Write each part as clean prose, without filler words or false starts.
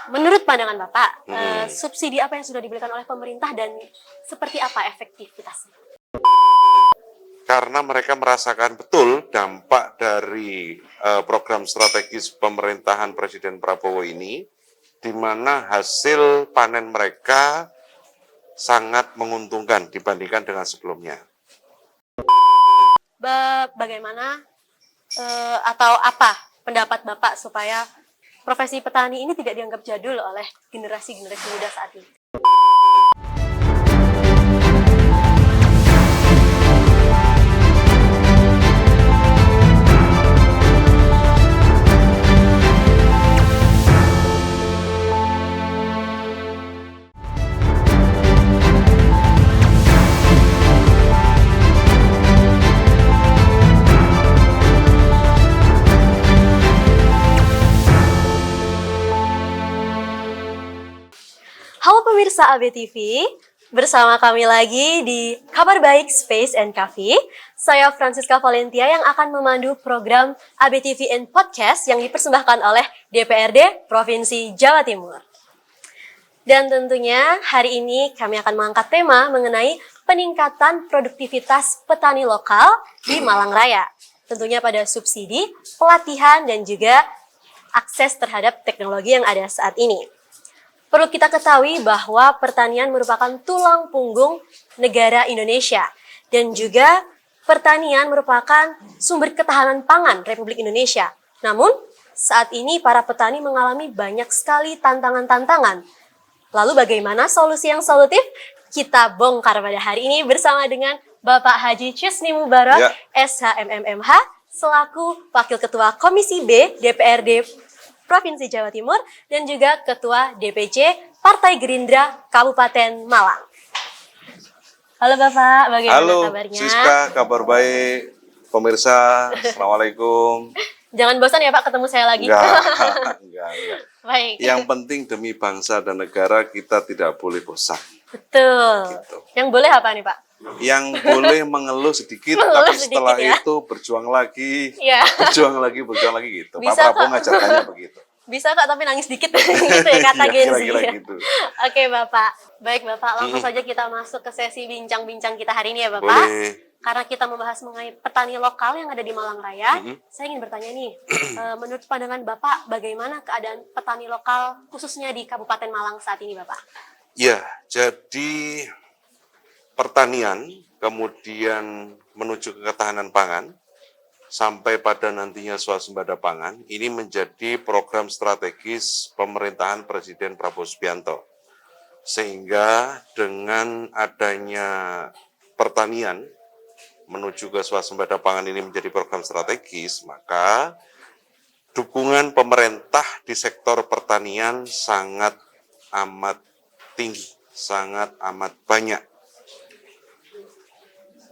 Menurut pandangan Bapak, Hmm. subsidi apa yang sudah diberikan oleh pemerintah dan seperti apa efektivitasnya? Karena mereka merasakan betul dampak dari program strategis pemerintahan Presiden Prabowo ini, di mana hasil panen mereka sangat menguntungkan dibandingkan dengan sebelumnya. Bagaimana atau apa pendapat Bapak supaya profesi petani ini tidak dianggap jadul oleh generasi-generasi muda saat ini? Halo pemirsa AB TV, bersama kami lagi di Kabar Baik Space and Cafe. Saya Francisca Valentia yang akan memandu program AB TV and Podcast yang dipersembahkan oleh DPRD Provinsi Jawa Timur. Dan tentunya hari ini kami akan mengangkat tema mengenai peningkatan produktivitas petani lokal di Malang Raya. Tentunya pada subsidi, pelatihan, dan juga akses terhadap teknologi yang ada saat ini. Perlu kita ketahui bahwa pertanian merupakan tulang punggung negara Indonesia dan juga pertanian merupakan sumber ketahanan pangan Republik Indonesia. Namun, saat ini para petani mengalami banyak sekali tantangan-tantangan. Lalu bagaimana solusi yang solutif? Kita bongkar pada hari ini bersama dengan Bapak Haji Chusni Mubarak, SHMMMH, selaku Wakil Ketua Komisi B DPRD Provinsi Jawa Timur, dan juga Ketua DPC Partai Gerindra Kabupaten Malang. Halo Bapak, bagaimana kabarnya? Halo Siska, kabar baik. Pemirsa, Assalamualaikum. Jangan bosan ya Pak ketemu saya lagi. Enggak. Baik. Yang penting demi bangsa dan negara kita tidak boleh bosan. Betul. Gitu. Yang boleh apa nih Pak? Yang boleh mengeluh sedikit, Mengeluh tapi setelah sedikit, ya? itu berjuang lagi, Iya. berjuang lagi gitu. Bisa, Pak Prabowo Kak. ngajarkannya begitu. Bisa Kak, tapi nangis dikit gitu ya kata Gen Z. Kira-kira gitu. Oke Bapak. Baik Bapak, langsung saja kita masuk ke sesi bincang-bincang kita hari ini ya Bapak. Boleh. Karena kita membahas mengenai petani lokal yang ada di Malang Raya, saya ingin bertanya nih, menurut pandangan Bapak, bagaimana keadaan petani lokal khususnya di Kabupaten Malang saat ini Bapak? Ya, jadi pertanian kemudian menuju ke ketahanan pangan sampai pada nantinya swasembada pangan ini menjadi program strategis pemerintahan Presiden Prabowo Subianto. Sehingga dengan adanya pertanian menuju ke swasembada pangan ini menjadi program strategis, maka dukungan pemerintah di sektor pertanian sangat amat tinggi, sangat amat banyak.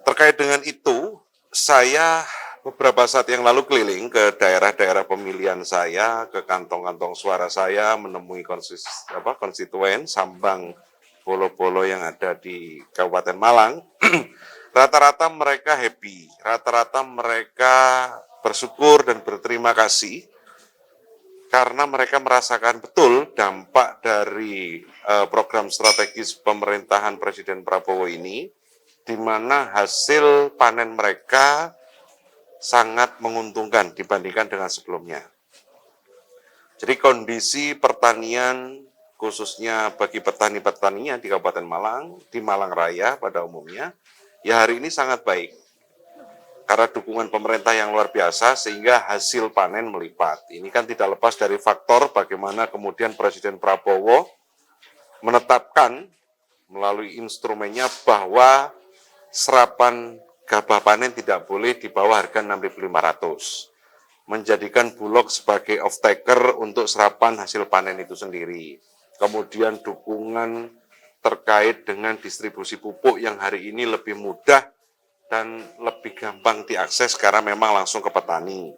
Terkait dengan itu, saya beberapa saat yang lalu keliling ke daerah-daerah pemilihan saya, ke kantong-kantong suara saya, menemui konstituen Sambang Bolo-Bolo yang ada di Kabupaten Malang. Rata-rata mereka happy, rata-rata mereka bersyukur dan berterima kasih karena mereka merasakan betul dampak dari program strategis pemerintahan Presiden Prabowo ini, di mana hasil panen mereka sangat menguntungkan dibandingkan dengan sebelumnya. Jadi kondisi pertanian khususnya bagi petani-petaninya di Kabupaten Malang, di Malang Raya pada umumnya, ya hari ini sangat baik. Karena dukungan pemerintah yang luar biasa sehingga hasil panen melipat. Ini kan tidak lepas dari faktor bagaimana kemudian Presiden Prabowo menetapkan melalui instrumennya bahwa serapan gabah panen tidak boleh di bawah harga 6.500. Menjadikan Bulog sebagai off-taker untuk serapan hasil panen itu sendiri. Kemudian dukungan terkait dengan distribusi pupuk yang hari ini lebih mudah dan lebih gampang diakses karena memang langsung ke petani.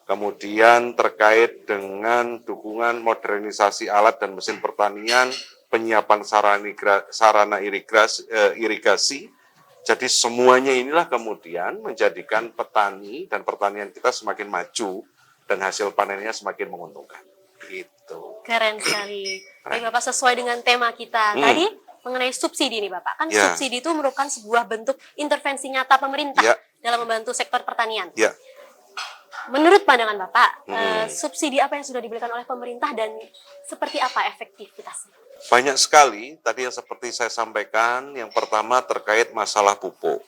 Kemudian terkait dengan dukungan modernisasi alat dan mesin pertanian, penyiapan sarana irigasi. Jadi semuanya inilah kemudian menjadikan petani dan pertanian kita semakin maju dan hasil panennya semakin menguntungkan. Gitu. Keren sekali. Baik Bapak, sesuai dengan tema kita tadi mengenai subsidi nih Bapak. Kan Ya. subsidi itu merupakan sebuah bentuk intervensi nyata pemerintah Ya. dalam membantu sektor pertanian. Ya. Menurut pandangan Bapak, subsidi apa yang sudah diberikan oleh pemerintah dan seperti apa efektivitasnya? Banyak sekali, tadi yang seperti saya sampaikan, yang pertama terkait masalah pupuk.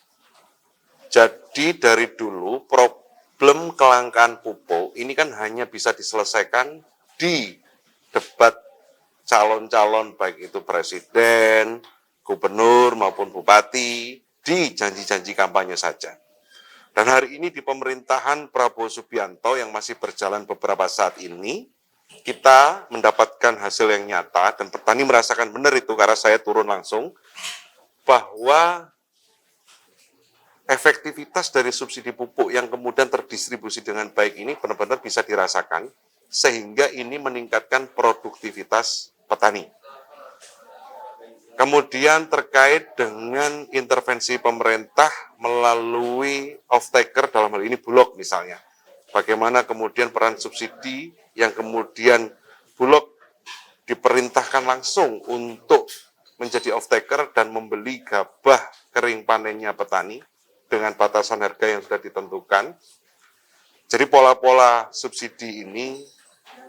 Jadi dari dulu problem kelangkaan pupuk ini kan hanya bisa diselesaikan di debat calon-calon baik itu presiden, gubernur maupun bupati, di janji-janji kampanye saja. Dan hari ini di pemerintahan Prabowo Subianto yang masih berjalan beberapa saat ini, kita mendapatkan hasil yang nyata dan petani merasakan benar itu karena saya turun langsung, bahwa efektivitas dari subsidi pupuk yang kemudian terdistribusi dengan baik ini benar-benar bisa dirasakan, sehingga ini meningkatkan produktivitas petani. Kemudian terkait dengan intervensi pemerintah melalui off-taker, dalam hal ini Bulog misalnya. Bagaimana kemudian peran subsidi yang kemudian Bulog diperintahkan langsung untuk menjadi off-taker dan membeli gabah kering panennya petani dengan batasan harga yang sudah ditentukan. Jadi pola-pola subsidi ini,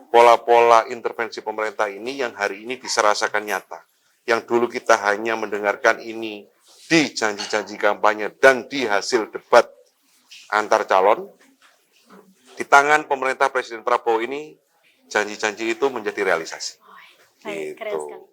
pola-pola intervensi pemerintah ini yang hari ini bisa rasakan nyata. Yang dulu kita hanya mendengarkan ini di janji-janji kampanye dan di hasil debat antar calon, di tangan pemerintah Presiden Prabowo ini, janji-janji itu menjadi realisasi. Baik, keren Gitu. sekali.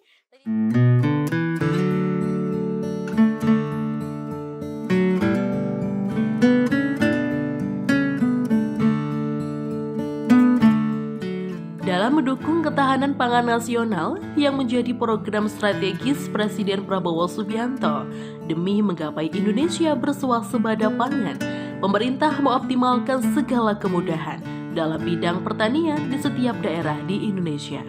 Dalam mendukung ketahanan pangan nasional yang menjadi program strategis Presiden Prabowo Subianto demi menggapai Indonesia bersuasembada pangan, pemerintah mengoptimalkan segala kemudahan dalam bidang pertanian di setiap daerah di Indonesia.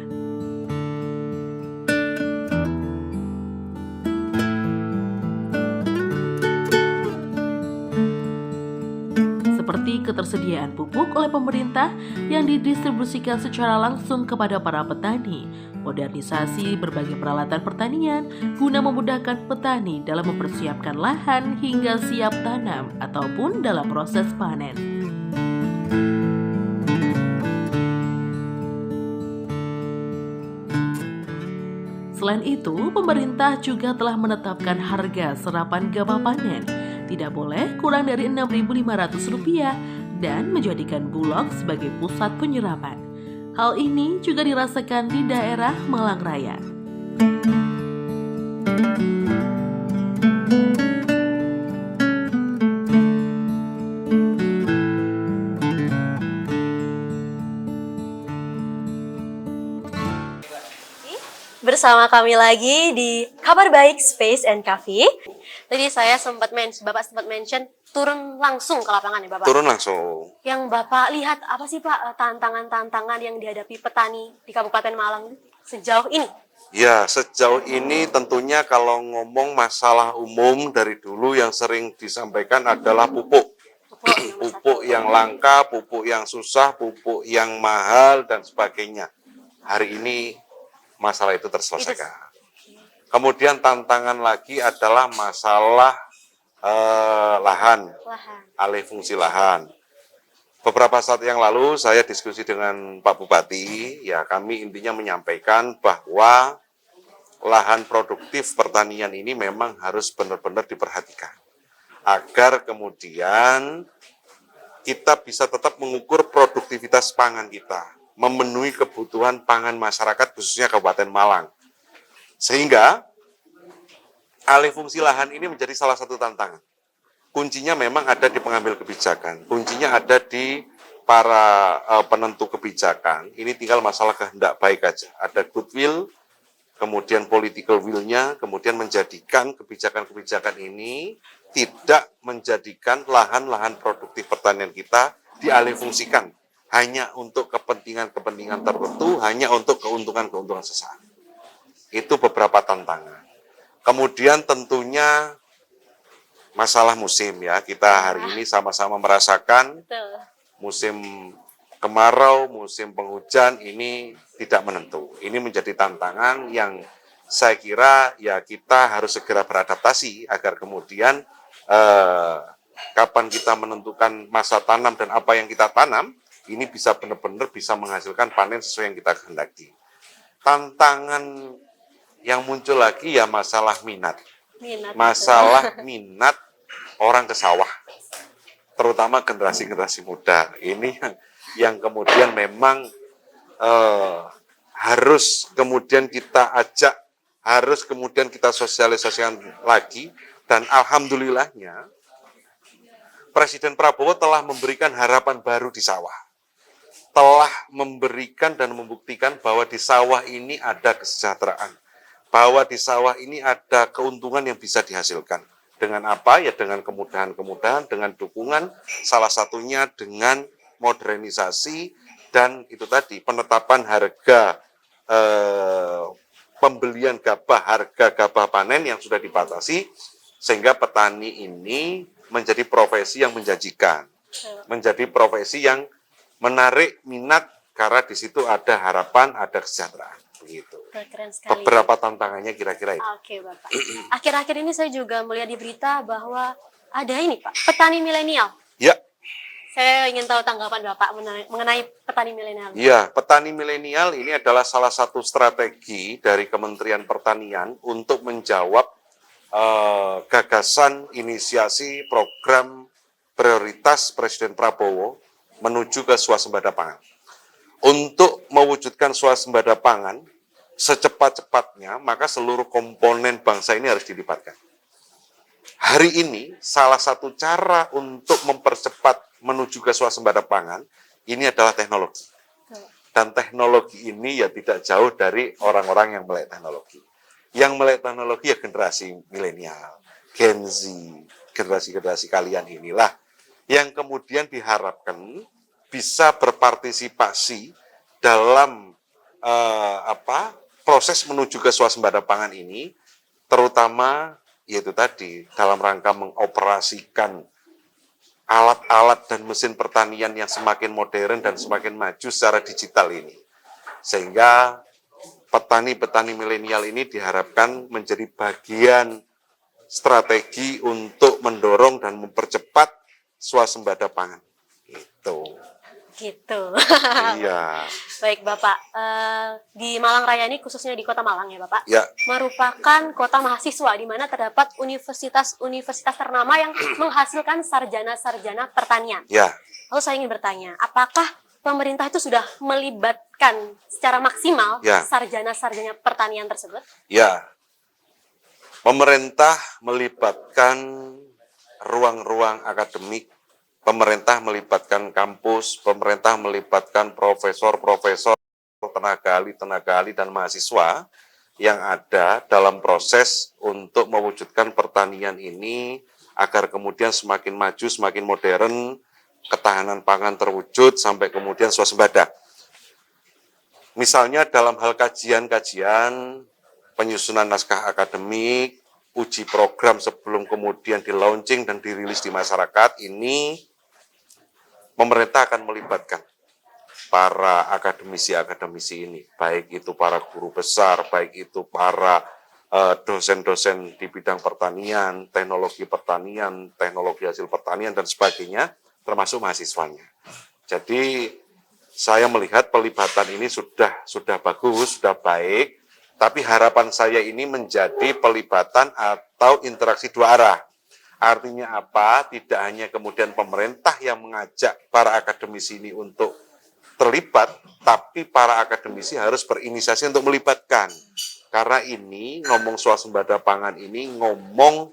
Seperti ketersediaan pupuk oleh pemerintah yang didistribusikan secara langsung kepada para petani, modernisasi berbagai peralatan pertanian guna memudahkan petani dalam mempersiapkan lahan hingga siap tanam ataupun dalam proses panen. Selain itu, pemerintah juga telah menetapkan harga serapan gabah panen tidak boleh kurang dari Rp6.500 dan menjadikan Bulog sebagai pusat penyerapan. Hal ini juga dirasakan di daerah Malang Raya. Bersama kami lagi di Kabar Baik Space and Cafe. Tadi Bapak sempat mention turun langsung ke lapangan ya Bapak? Turun langsung. Yang Bapak lihat apa sih Pak tantangan-tantangan yang dihadapi petani di Kabupaten Malang sejauh ini? Ya, sejauh ini tentunya kalau ngomong masalah umum dari dulu yang sering disampaikan adalah pupuk. Pupuk yang langka, pupuk yang susah, pupuk yang mahal, dan sebagainya. Hari ini masalah itu terselesaikan. Kemudian tantangan lagi adalah masalah lahan, alih fungsi lahan. Beberapa saat yang lalu saya diskusi dengan Pak Bupati, ya kami intinya menyampaikan bahwa lahan produktif pertanian ini memang harus benar-benar diperhatikan. Agar kemudian kita bisa tetap mengukur produktivitas pangan kita, memenuhi kebutuhan pangan masyarakat khususnya Kabupaten Malang. Sehingga alih fungsi lahan ini menjadi salah satu tantangan. Kuncinya memang ada di pengambil kebijakan, kuncinya ada di para penentu kebijakan. Ini tinggal masalah kehendak baik aja. Ada goodwill, kemudian political will-nya, kemudian menjadikan kebijakan-kebijakan ini tidak menjadikan lahan-lahan produktif pertanian kita dialih fungsikan hanya untuk kepentingan-kepentingan tertentu, hanya untuk keuntungan-keuntungan sesaat. Itu beberapa tantangan. Kemudian tentunya masalah musim ya. Kita hari ini sama-sama merasakan musim kemarau, musim penghujan ini tidak menentu. Ini menjadi tantangan yang saya kira ya kita harus segera beradaptasi agar kemudian kapan kita menentukan masa tanam dan apa yang kita tanam, ini bisa benar-benar bisa menghasilkan panen sesuai yang kita kehendaki. Tantangan yang muncul lagi ya masalah minat. Masalah minat orang ke sawah, terutama generasi-generasi muda. Ini yang kemudian memang harus kemudian kita ajak, harus kemudian kita sosialisasikan lagi, dan alhamdulillahnya Presiden Prabowo telah memberikan harapan baru di sawah. Telah memberikan dan membuktikan bahwa di sawah ini ada kesejahteraan. Bahwa di sawah ini ada keuntungan yang bisa dihasilkan. Dengan apa? Ya dengan kemudahan-kemudahan, dengan dukungan, salah satunya dengan modernisasi, dan itu tadi penetapan harga pembelian gabah, harga gabah panen yang sudah dibatasi, sehingga petani ini menjadi profesi yang menjanjikan, menjadi profesi yang menarik minat karena di situ ada harapan, ada kesejahteraan. Begitu. Keren sekali. Beberapa tantangannya kira-kira itu. Oke, Bapak. Akhir-akhir ini saya juga melihat di berita bahwa ada ini, Pak, petani milenial. Ya. Saya ingin tahu tanggapan Bapak mengenai petani milenial. Ya, petani milenial ini adalah salah satu strategi dari Kementerian Pertanian untuk menjawab gagasan inisiasi program prioritas Presiden Prabowo menuju ke swasembada pangan. Untuk mewujudkan swasembada pangan secepat-cepatnya, maka seluruh komponen bangsa ini harus dilibatkan. Hari ini, salah satu cara untuk mempercepat menuju ke swasembada pangan, ini adalah teknologi. Dan teknologi ini ya tidak jauh dari orang-orang yang melek teknologi. Yang melek teknologi ya generasi milenial, Gen Z, generasi-generasi kalian inilah yang kemudian diharapkan bisa berpartisipasi dalam proses menuju ke swasembada pangan ini, terutama yaitu tadi dalam rangka mengoperasikan alat-alat dan mesin pertanian yang semakin modern dan semakin maju secara digital ini. Sehingga petani-petani milenial ini diharapkan menjadi bagian strategi untuk mendorong dan mempercepat swasembada pangan. Gitu. Iya. Baik, Bapak. Di Malang Raya ini, khususnya di Kota Malang ya, Bapak, Ya. merupakan kota mahasiswa di mana terdapat universitas-universitas ternama yang menghasilkan sarjana-sarjana pertanian. Ya. Lalu saya ingin bertanya, apakah pemerintah itu sudah melibatkan secara maksimal Ya. sarjana-sarjana pertanian tersebut? Ya. Pemerintah melibatkan ruang-ruang akademik, pemerintah melibatkan kampus, pemerintah melibatkan profesor-profesor, tenaga ahli, dan mahasiswa yang ada dalam proses untuk mewujudkan pertanian ini agar kemudian semakin maju, semakin modern, ketahanan pangan terwujud sampai kemudian swasembada. Misalnya dalam hal kajian-kajian, penyusunan naskah akademik, uji program sebelum kemudian di-launching dan dirilis di masyarakat, ini pemerintah akan melibatkan para akademisi-akademisi ini, baik itu para guru besar, baik itu para dosen-dosen di bidang pertanian, teknologi hasil pertanian, dan sebagainya, termasuk mahasiswanya. Jadi, saya melihat pelibatan ini sudah bagus, sudah baik, tapi harapan saya ini menjadi pelibatan atau interaksi dua arah. Artinya apa? Tidak hanya kemudian pemerintah yang mengajak para akademisi ini untuk terlibat, tapi para akademisi harus berinisiasi untuk melibatkan. Karena ini, ngomong swasembada pangan ini ngomong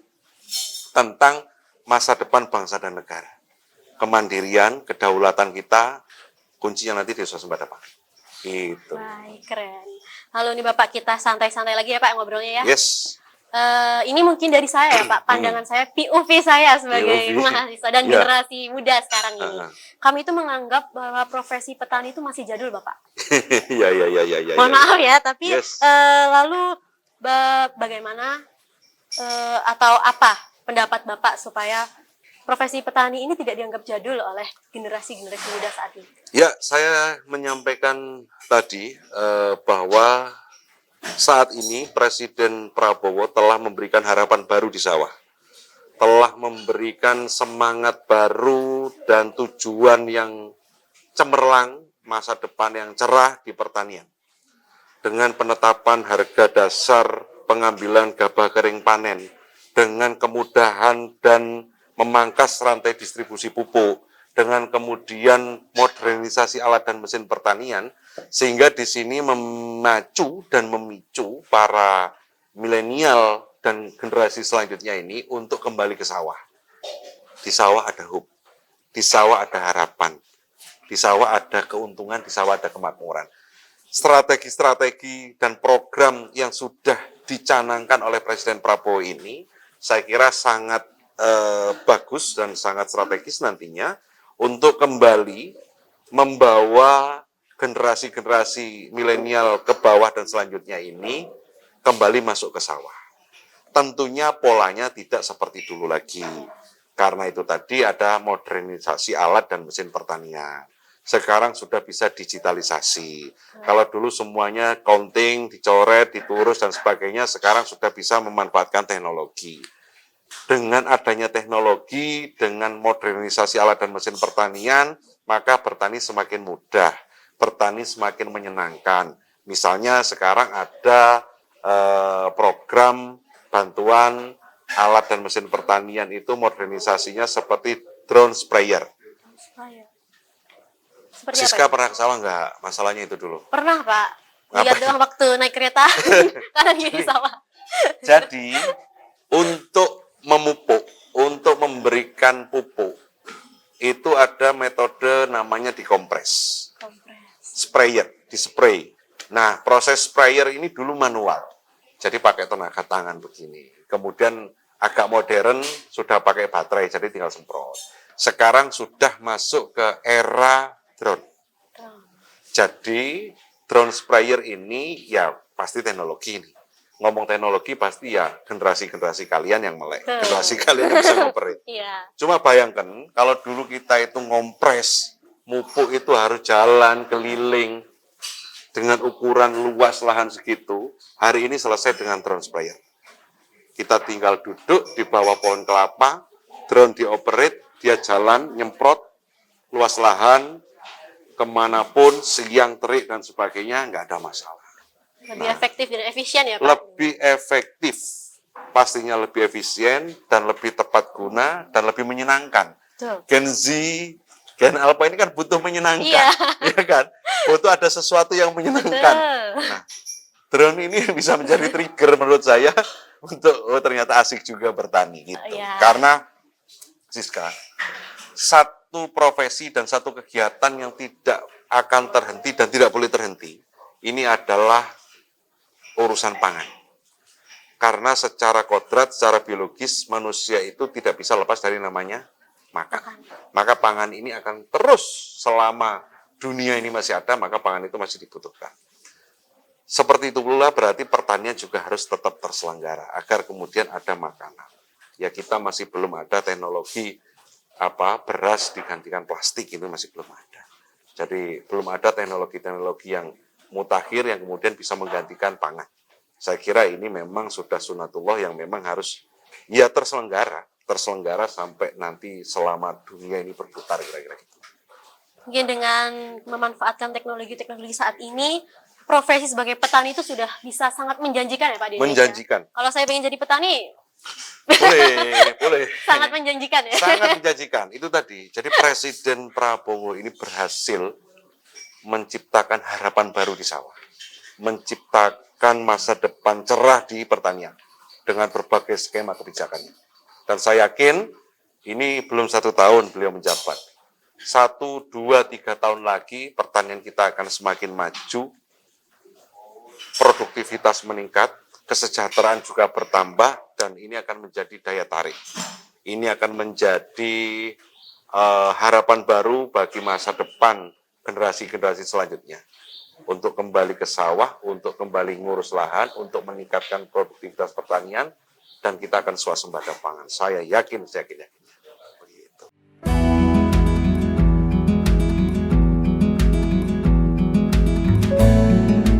tentang masa depan bangsa dan negara. Kemandirian, kedaulatan kita, kuncinya nanti di swasembada pangan. Gitu. Baik, keren. Halo nih Bapak, kita santai-santai lagi ya Pak ngobrolnya ya. Yes. Ini mungkin dari saya ya Pak, pandangan saya, POV saya sebagai POV. mahasiswa dan Ya. generasi muda sekarang ini. Kami itu menganggap bahwa profesi petani itu masih jadul Bapak. Ya. Mohon maaf ya, tapi Yes. lalu bagaimana atau apa pendapat Bapak supaya profesi petani ini tidak dianggap jadul oleh generasi-generasi muda saat ini? Ya, saya menyampaikan tadi bahwa saat ini Presiden Prabowo telah memberikan harapan baru di sawah, telah memberikan semangat baru dan tujuan yang cemerlang, masa depan yang cerah di pertanian. Dengan penetapan harga dasar pengambilan gabah kering panen, dengan kemudahan dan memangkas rantai distribusi pupuk, dengan kemudian modernisasi alat dan mesin pertanian, sehingga di sini memacu dan memicu para milenial dan generasi selanjutnya ini untuk kembali ke sawah. Di sawah ada hope, di sawah ada harapan, di sawah ada keuntungan, di sawah ada kemakmuran. Strategi-strategi dan program yang sudah dicanangkan oleh Presiden Prabowo ini, saya kira sangat bagus dan sangat strategis nantinya untuk kembali membawa generasi-generasi milenial ke bawah dan selanjutnya ini kembali masuk ke sawah. Tentunya polanya tidak seperti dulu lagi. Karena itu tadi ada modernisasi alat dan mesin pertanian. Sekarang sudah bisa digitalisasi. Kalau dulu semuanya counting, dicoret, diturus, dan sebagainya, sekarang sudah bisa memanfaatkan teknologi. Dengan adanya teknologi, dengan modernisasi alat dan mesin pertanian, maka bertani semakin mudah, bertani semakin menyenangkan. Misalnya sekarang ada program bantuan alat dan mesin pertanian itu modernisasinya seperti drone sprayer. Seperti Siska apa? pernah ke sawah nggak? Masalahnya itu dulu. Pernah, Pak. Lihat Ngapain? doang waktu naik kereta, kanan kiri sawah. Jadi, untuk memupuk, untuk memberikan pupuk, itu ada metode namanya dikompres. Sprayer, dispray. Nah, proses sprayer ini dulu manual. Jadi pakai tenaga tangan begini. Kemudian agak modern, sudah pakai baterai, jadi tinggal semprot. Sekarang sudah masuk ke era drone. Jadi drone sprayer ini ya pasti teknologi ini. Ngomong teknologi pasti ya generasi-generasi kalian yang melek. Generasi kalian yang bisa ngoperate. Iya. Cuma bayangkan kalau dulu kita itu ngompres, mupuk itu harus jalan keliling dengan ukuran luas lahan segitu. Hari ini selesai dengan drone sprayer. Kita tinggal duduk di bawah pohon kelapa, drone dioperate, dia jalan, nyemprot, luas lahan, kemanapun, siang, terik, dan sebagainya, nggak ada masalah. Lebih efektif dan efisien ya, Pak? Lebih efektif, pastinya lebih efisien, dan lebih tepat guna, dan lebih menyenangkan. Betul. Gen Z, Gen Alpha ini kan butuh menyenangkan, Iya. ya kan? Butuh ada sesuatu yang menyenangkan. Betul. Nah, drone ini bisa menjadi trigger menurut saya untuk ternyata asik juga bertani gitu. Iya. Karena Siska, satu profesi dan satu kegiatan yang tidak akan terhenti dan tidak boleh terhenti, ini adalah urusan pangan. Karena secara kodrat, secara biologis, manusia itu tidak bisa lepas dari namanya makan. Maka pangan ini akan terus selama dunia ini masih ada, maka pangan itu masih dibutuhkan. Seperti itu pula berarti pertanian juga harus tetap terselenggara agar kemudian ada makanan. Ya kita masih belum ada teknologi beras digantikan plastik, itu masih belum ada. Jadi belum ada teknologi-teknologi yang mutakhir yang kemudian bisa menggantikan pangan. Saya kira ini memang sudah sunatullah yang memang harus ya terselenggara sampai nanti selama dunia ini berputar kira-kira gitu. Mungkin dengan memanfaatkan teknologi-teknologi saat ini, profesi sebagai petani itu sudah bisa sangat menjanjikan ya Pak di Indonesia? Menjanjikan. Kalau saya pengen jadi petani, Boleh. sangat menjanjikan ya? Sangat menjanjikan. Itu tadi. Jadi Presiden Prabowo ini berhasil menciptakan harapan baru di sawah. Menciptakan masa depan cerah di pertanian. Dengan berbagai skema kebijakannya. Dan saya yakin ini belum 1 tahun beliau menjabat. 1, 2, 3 tahun lagi pertanian kita akan semakin maju. Produktivitas meningkat. Kesejahteraan juga bertambah. Dan ini akan menjadi daya tarik. Ini akan menjadi harapan baru bagi masa depan generasi-generasi selanjutnya. Untuk kembali ke sawah, untuk kembali ngurus lahan, untuk meningkatkan produktivitas pertanian, dan kita akan swasembada pangan. Saya yakin.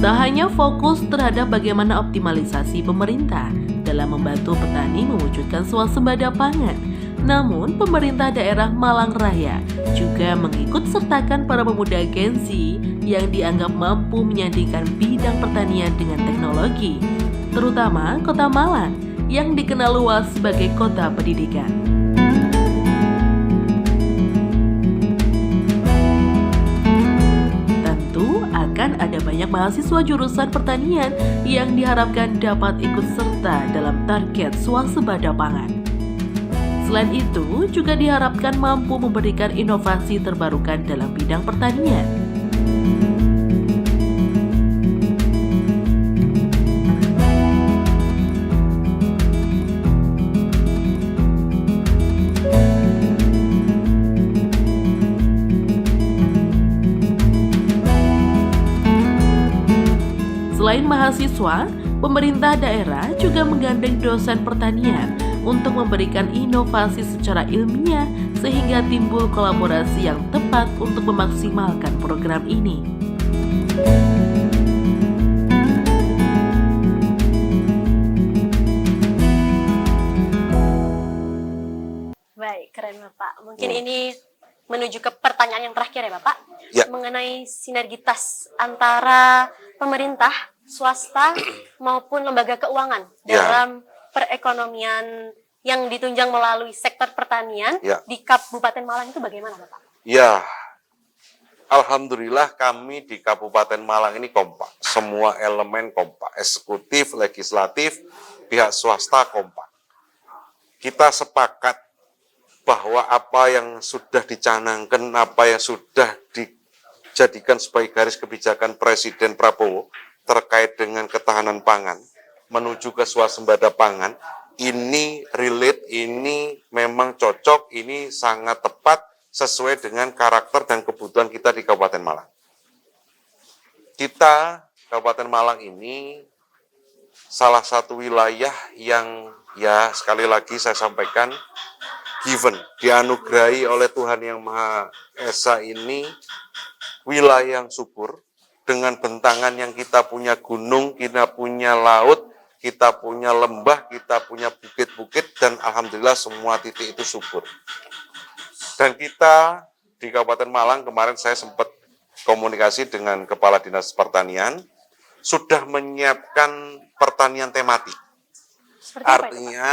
Tak hanya fokus terhadap bagaimana optimalisasi pemerintah dalam membantu petani mewujudkan swasembada pangan, namun pemerintah daerah Malang Raya juga mengikut sertakan para pemuda Gen Z yang dianggap mampu menyandingkan bidang pertanian dengan teknologi, terutama Kota Malang yang dikenal luas sebagai kota pendidikan. Tentu akan ada banyak mahasiswa jurusan pertanian yang diharapkan dapat ikut serta dalam target swasembada pangan. Selain itu, juga diharapkan mampu memberikan inovasi terbarukan dalam bidang pertanian. Selain mahasiswa, pemerintah daerah juga menggandeng dosen pertanian untuk memberikan inovasi secara ilmiah sehingga timbul kolaborasi yang tepat untuk memaksimalkan program ini. Baik, keren Bapak. Mungkin ini menuju ke pertanyaan yang terakhir ya Bapak. Ya. Mengenai sinergitas antara pemerintah, swasta maupun lembaga keuangan Ya. dalam perekonomian yang ditunjang melalui sektor pertanian Ya. di Kabupaten Malang itu bagaimana Bapak? Ya, alhamdulillah kami di Kabupaten Malang ini kompak. Semua elemen kompak, eksekutif, legislatif, pihak swasta kompak. Kita sepakat bahwa apa yang sudah dicanangkan, apa yang sudah dijadikan sebagai garis kebijakan Presiden Prabowo terkait dengan ketahanan pangan, menuju ke swasembada pangan, ini relate, ini memang cocok, ini sangat tepat, sesuai dengan karakter dan kebutuhan kita di Kabupaten Malang. Kita, Kabupaten Malang ini, salah satu wilayah yang, ya sekali lagi saya sampaikan, given, dianugerahi oleh Tuhan Yang Maha Esa ini, wilayah yang subur, dengan bentangan yang kita punya gunung, kita punya laut, kita punya lembah, kita punya bukit-bukit, dan alhamdulillah semua titik itu subur. Dan kita di Kabupaten Malang, kemarin saya sempat komunikasi dengan Kepala Dinas Pertanian, sudah menyiapkan pertanian tematik. Seperti apa itu, Pak? Artinya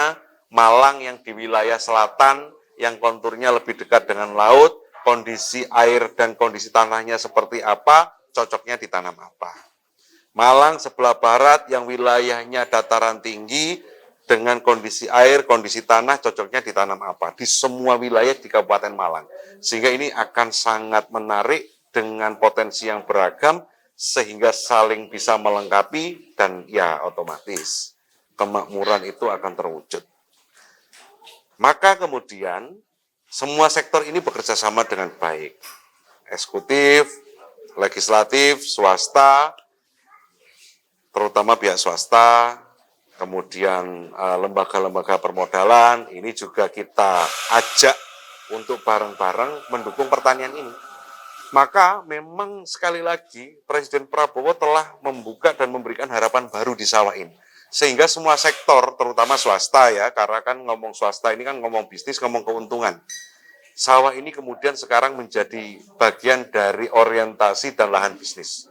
Malang yang di wilayah selatan, yang konturnya lebih dekat dengan laut, kondisi air dan kondisi tanahnya seperti apa, cocoknya ditanam apa. Malang sebelah barat yang wilayahnya dataran tinggi dengan kondisi air, kondisi tanah, cocoknya ditanam apa. Di semua wilayah di Kabupaten Malang. Sehingga ini akan sangat menarik dengan potensi yang beragam, sehingga saling bisa melengkapi dan ya otomatis kemakmuran itu akan terwujud. Maka kemudian semua sektor ini bekerja sama dengan baik. Eksekutif, legislatif, swasta, terutama pihak swasta, kemudian lembaga-lembaga permodalan, ini juga kita ajak untuk bareng-bareng mendukung pertanian ini. Maka memang sekali lagi Presiden Prabowo telah membuka dan memberikan harapan baru di sawah ini. Sehingga semua sektor, terutama swasta ya, karena kan ngomong swasta ini kan ngomong bisnis, ngomong keuntungan. Sawah ini kemudian sekarang menjadi bagian dari orientasi dan lahan bisnis.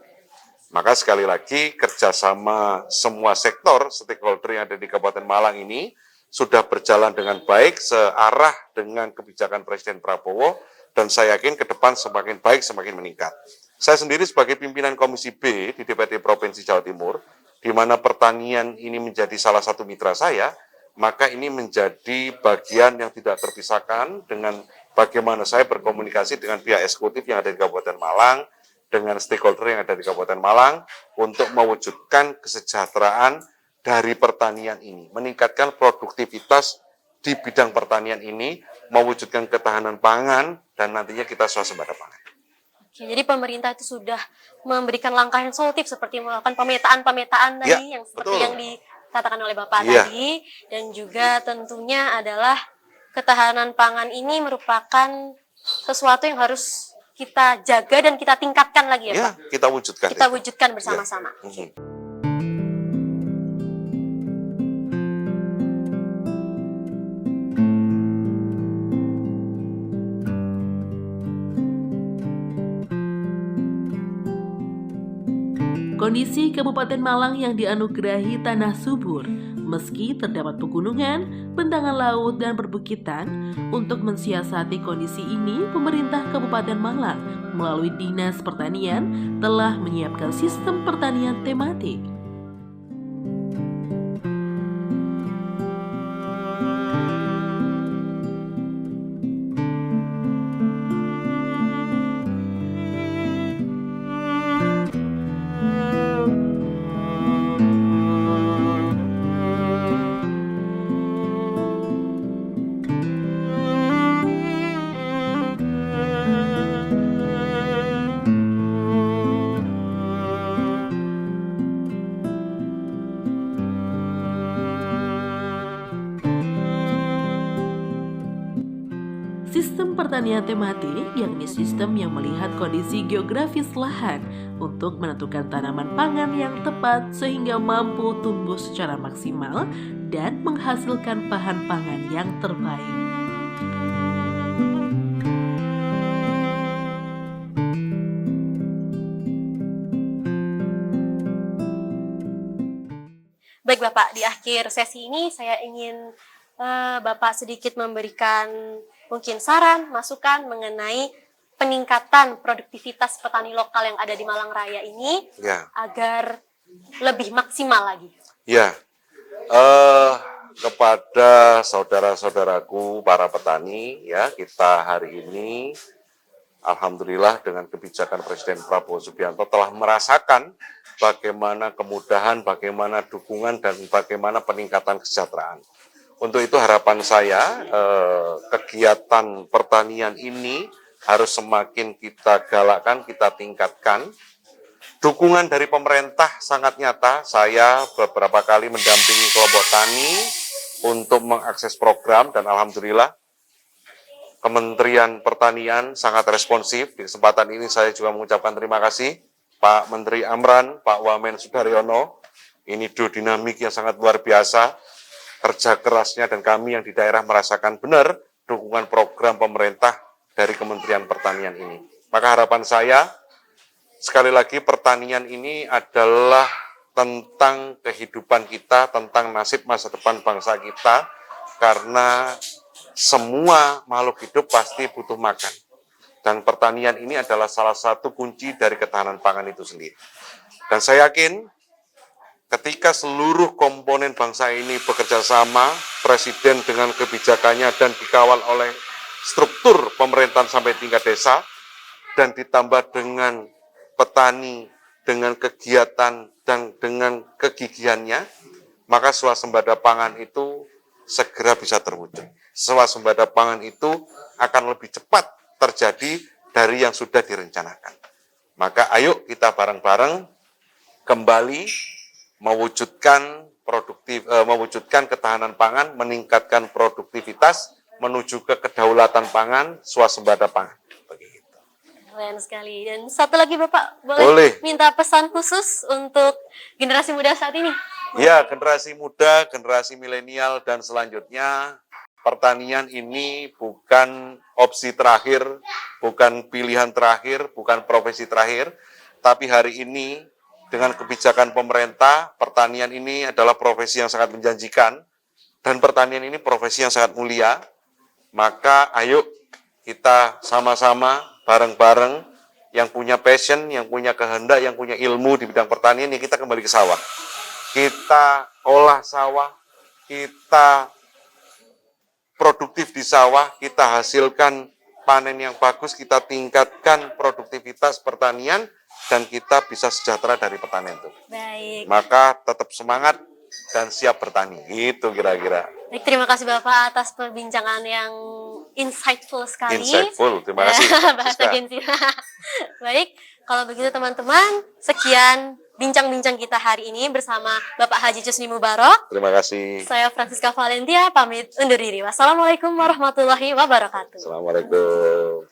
Maka sekali lagi kerjasama semua sektor, stakeholder yang ada di Kabupaten Malang ini sudah berjalan dengan baik, searah dengan kebijakan Presiden Prabowo, dan saya yakin ke depan semakin baik, semakin meningkat. Saya sendiri sebagai pimpinan Komisi B di DPRD Provinsi Jawa Timur, di mana pertanian ini menjadi salah satu mitra saya, maka ini menjadi bagian yang tidak terpisahkan dengan bagaimana saya berkomunikasi dengan pihak eksekutif yang ada di Kabupaten Malang, dengan stakeholder yang ada di Kabupaten Malang, untuk mewujudkan kesejahteraan dari pertanian ini, meningkatkan produktivitas di bidang pertanian ini, mewujudkan ketahanan pangan, dan nantinya kita swasembada pangan. Oke, jadi pemerintah itu sudah memberikan langkah yang solutif seperti melakukan pemetaan-pemetaan tadi yang seperti betul. yang dikatakan oleh Bapak Ya. tadi, dan juga tentunya adalah ketahanan pangan ini merupakan sesuatu yang harus kita jaga dan kita tingkatkan lagi ya, Ya, Pak? kita wujudkan. Kita itu. wujudkan bersama-sama. Mhm. Kondisi Kabupaten Malang yang dianugerahi tanah subur, meski terdapat pegunungan, bentangan laut, dan perbukitan. Untuk mensiasati kondisi ini, pemerintah Kabupaten Malang melalui Dinas Pertanian telah menyiapkan sistem pertanian tematik. Sistem pertanian tematik, yakni sistem yang melihat kondisi geografis lahan untuk menentukan tanaman pangan yang tepat sehingga mampu tumbuh secara maksimal dan menghasilkan bahan pangan yang terbaik. Baik Bapak, di akhir sesi ini saya ingin Bapak sedikit memberikan mungkin saran, masukan mengenai peningkatan produktivitas petani lokal yang ada di Malang Raya ini Ya, agar lebih maksimal lagi. ya. Kepada saudara-saudaraku para petani, ya, kita hari ini alhamdulillah dengan kebijakan Presiden Prabowo Subianto telah merasakan bagaimana kemudahan, bagaimana dukungan, dan bagaimana peningkatan kesejahteraan. Untuk itu harapan saya, kegiatan pertanian ini harus semakin kita galakkan, kita tingkatkan. Dukungan dari pemerintah sangat nyata. Saya beberapa kali mendampingi kelompok tani untuk mengakses program, dan alhamdulillah Kementerian Pertanian sangat responsif. Di kesempatan ini saya juga mengucapkan terima kasih Pak Menteri Amran, Pak Wamen Sudaryono. Ini dinamik yang sangat luar biasa. Kerja kerasnya dan kami yang di daerah merasakan benar dukungan program pemerintah dari Kementerian Pertanian ini. Maka harapan saya, sekali lagi pertanian ini adalah tentang kehidupan kita, tentang nasib masa depan bangsa kita, karena semua makhluk hidup pasti butuh makan. Dan pertanian ini adalah salah satu kunci dari ketahanan pangan itu sendiri. Dan saya yakin ketika seluruh komponen bangsa ini bekerja sama, Presiden dengan kebijakannya dan dikawal oleh struktur pemerintahan sampai tingkat desa, dan ditambah dengan petani, dengan kegiatan dan dengan kegigihannya, maka swasembada pangan itu segera bisa terwujud. Swasembada pangan itu akan lebih cepat terjadi dari yang sudah direncanakan. Maka ayo kita bareng-bareng kembali mewujudkan ketahanan pangan, meningkatkan produktivitas, menuju ke kedaulatan pangan, swasembada pangan. Begitu. Keren sekali. Dan satu lagi Bapak, boleh Boleh. minta pesan khusus untuk generasi muda saat ini? Ya, generasi muda, generasi milenial, dan selanjutnya, pertanian ini bukan opsi terakhir, bukan pilihan terakhir, bukan profesi terakhir, tapi hari ini dengan kebijakan pemerintah, pertanian ini adalah profesi yang sangat menjanjikan, dan pertanian ini profesi yang sangat mulia. Maka ayo kita sama-sama, bareng-bareng, yang punya passion, yang punya kehendak, yang punya ilmu di bidang pertanian, ya kita kembali ke sawah. Kita olah sawah, kita produktif di sawah, kita hasilkan panen yang bagus, kita tingkatkan produktivitas pertanian, dan kita bisa sejahtera dari pertanian itu. Baik. Maka tetap semangat dan siap bertani. Gitu kira-kira. Baik, terima kasih Bapak atas perbincangan yang insightful sekali. Insightful, terima kasih. Bahasa Siska. Gen Z. Baik, kalau begitu teman-teman, sekian bincang-bincang kita hari ini bersama Bapak Haji Jusni Mubarok. Terima kasih. Saya Francisca Valentia, pamit undur diri. Wassalamualaikum warahmatullahi wabarakatuh. Assalamualaikum.